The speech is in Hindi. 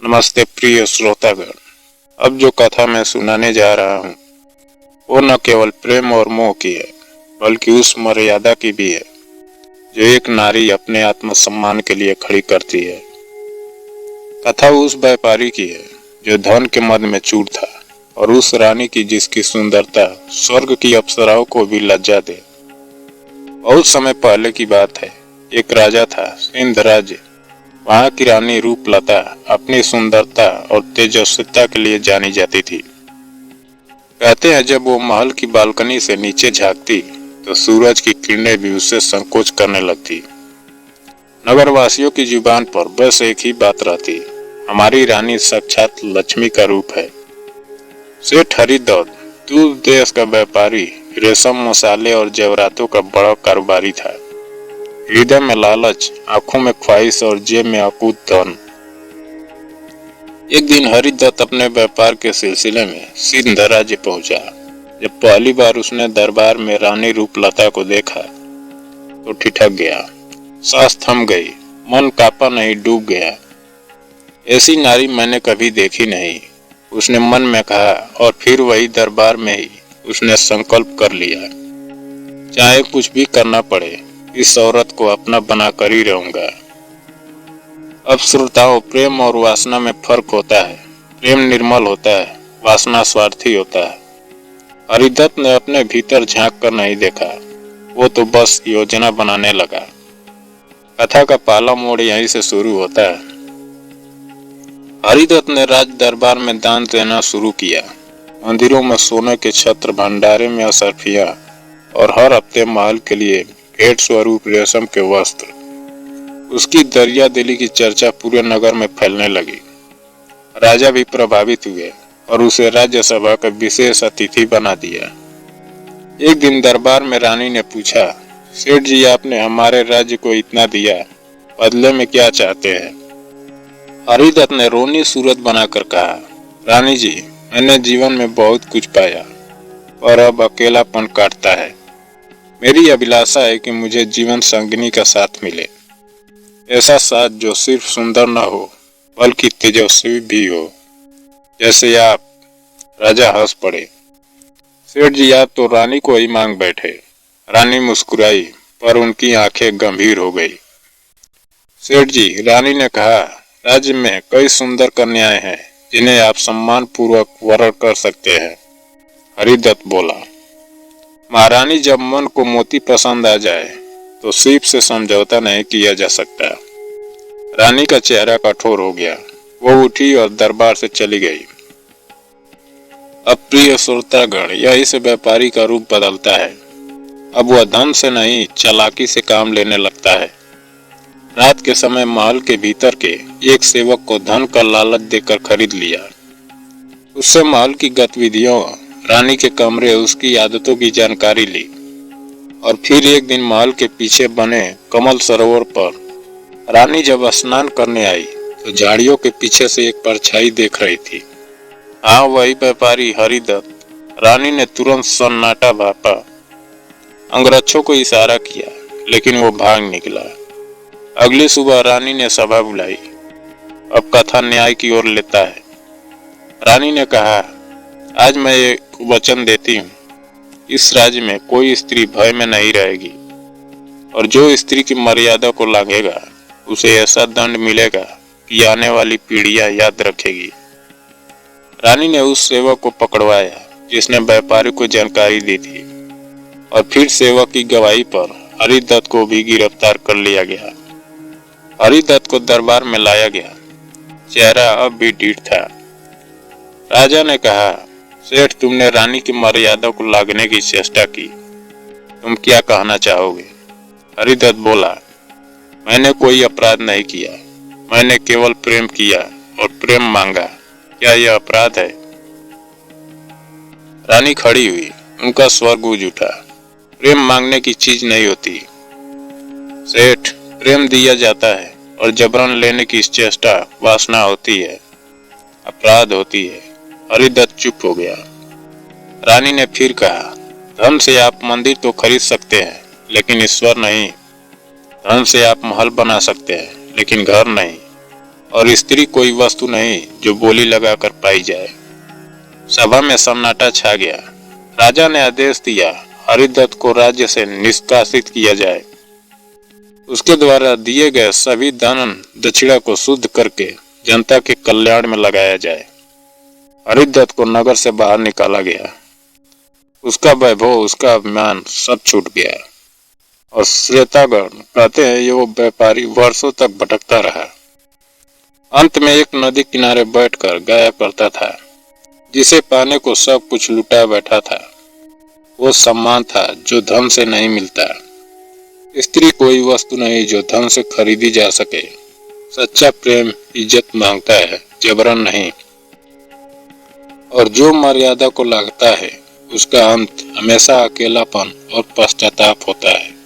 नमस्ते प्रिय श्रोतागण। अब जो कथा मैं सुनाने जा रहा हूँ वो न केवल प्रेम और मोह की है बल्कि उस मर्यादा की भी है जो एक नारी अपने आत्मसम्मान के लिए खड़ी करती है। कथा उस व्यापारी की है जो धन के मद में चूर था और उस रानी की जिसकी सुंदरता स्वर्ग की अप्सराओं को भी लज्जा दे। बहुत समय पहले की बात है। एक राजा था, सिंध राज्य। वहाँ की रानी रूपलता अपनी सुंदरता और तेजस्विता के लिए जानी जाती थी। कहते हैं जब वो महल की बालकनी से नीचे झांकती तो सूरज की किरणें भी उससे संकोच करने लगती। नगरवासियों की जुबान पर बस एक ही बात रहती, हमारी रानी साक्षात लक्ष्मी का रूप है। सेठ हरिदत्त दूर देश का व्यापारी, रेशम, मसाले और जेवरातों का बड़ा कारोबारी था। हृदय में लालच, आंखों में ख्वाहिश और जेब में अकूत धन। एक दिन हरिदत्त अपने व्यापार के सिलसिले में सिंध राज्य पहुंचा। जब पहली बार उसने दरबार में रानी रूपलता को देखा तो ठिठक गया। सांस थम गई, मन कांपा नहीं, डूब गया। ऐसी नारी मैंने कभी देखी नहीं, उसने मन में कहा। और फिर वही दरबार में ही उसने संकल्प कर लिया, चाहे कुछ भी करना पड़े, इस औरत को अपना बनाकर ही रहूंगा। अब श्रोताओं, प्रेम और वासना में फर्क होता है। प्रेम निर्मल होता है, वासना स्वार्थी होता है। हरिदत्त ने अपने भीतर झांक कर नहीं देखा, वो तो बस योजना बनाने लगा। कथा का पहला मोड़ यहीं से शुरू होता है। हरिदत्त ने राज दरबार में दान देना शुरू किया। मंदिरों में सोने के छत्र, भंडारे में असरफियां और हर हफ्ते महल के लिए भेंट स्वरूप रेशम के वस्त्र। उसकी दरिया दिली की चर्चा पूरे नगर में फैलने लगी। राजा भी प्रभावित हुए और उसे राज्यसभा का विशेष अतिथि बना दिया। एक दिन दरबार में रानी ने पूछा, सेठ जी, आपने हमारे राज्य को इतना दिया, बदले में क्या चाहते हैं? हरिदत्त ने रोनी सूरत बनाकर कहा, रानी जी, मैंने जीवन में बहुत कुछ पाया और अब अकेलापन काटता है। मेरी अभिलाषा है कि मुझे जीवन संगिनी का साथ मिले, ऐसा साथ जो सिर्फ सुंदर न हो बल्कि तेजस्वी भी हो, जैसे आप। राजा हंस पड़े। सेठ जी, आप तो रानी को ही मांग बैठे। रानी मुस्कुराई पर उनकी आंखें गंभीर हो गई। सेठ जी, रानी ने कहा, राज्य में कई सुंदर कन्याएं हैं जिन्हें आप सम्मान पूर्वक वरण कर सकते हैं। हरिदत्त बोला, महारानी, जब मन को मोती पसंद आ जाए तो सीप से समझौता नहीं किया जा सकता। रानी का चेहरा कठोर हो गया। वो उठी और दरबार से चली गई। अब प्रिय श्रोतागण, यही से व्यापारी का रूप बदलता है। अब वह धन से नहीं, चालाकी से काम लेने लगता है। रात के समय महल के भीतर के एक सेवक को धन का लालच देकर खरीद लिया। उससे महल की गतिविधियों, रानी के कमरे, उसकी आदतों की जानकारी ली। और फिर एक दिन महल के पीछे बने कमल सरोवर पर रानी जब स्नान करने आई तो झाड़ियों के पीछे से एक परछाई देख रही थी। हाँ, वही व्यापारी हरिदत्त। रानी ने तुरंत सन्नाटा भापा, अंगरक्षों को इशारा किया, लेकिन वो भाग निकला। अगली सुबह रानी ने सभा बुलाई। अब कथा न्याय की ओर लेता है। रानी ने कहा, आज मैं एक वचन देती हूँ, इस राज्य में कोई स्त्री भय में नहीं रहेगी और जो स्त्री की मर्यादा को लांघेगा उसे ऐसा दंड मिलेगा कि आने वाली पीढ़ियां याद रखेगी। रानी ने उस सेवक को पकड़वाया जिसने व्यापारी को जानकारी दी थी और फिर सेवक की गवाही पर हरिदत्त को भी गिरफ्तार कर लिया गया। हरिदत्त को दरबार में लाया गया। चेहरा अब भी ढीठ था। राजा ने कहा, सेठ, तुमने रानी की मर्यादा को लांघने की चेष्टा की, तुम क्या कहना चाहोगे? हरिदत्त बोला, मैंने कोई अपराध नहीं किया, मैंने केवल प्रेम किया और प्रेम मांगा। क्या यह अपराध है? रानी खड़ी हुई, उनका स्वर गूंज उठा। प्रेम मांगने की चीज नहीं होती सेठ, प्रेम दिया जाता है और जबरन लेने की चेष्टा वासना होती है, अपराध होती है। हरिदत्त चुप हो गया। रानी ने फिर कहा, धन से आप मंदिर तो खरीद सकते हैं लेकिन ईश्वर नहीं। धन से आप महल बना सकते हैं लेकिन घर नहीं। और स्त्री कोई वस्तु नहीं जो बोली लगाकर पाई जाए। सभा में सन्नाटा छा गया। राजा ने आदेश दिया, हरिदत्त को राज्य से निष्कासित किया जाए। उसके द्वारा दिए गए सभी दान दक्षिणा को शुद्ध करके जनता के कल्याण में लगाया जाए। हरिदत्त को नगर से बाहर निकाला गया। उसका वैभव, उसका अभिमान सब छूट गया। और श्वेतागण कहते हैं ये वो व्यापारी वर्षों तक भटकता रहा। अंत में एक नदी किनारे बैठकर गाया करता था, जिसे पाने को सब कुछ लुटा बैठा था। वो सम्मान था जो धन से नहीं मिलता। स्त्री कोई वस्तु नहीं जो धन से खरीदी जा सके। सच्चा प्रेम इज्जत मांगता है, जबरन नहीं। और जो मर्यादा को लागता है उसका अंत हमेशा अकेलापन और पश्चाताप होता है।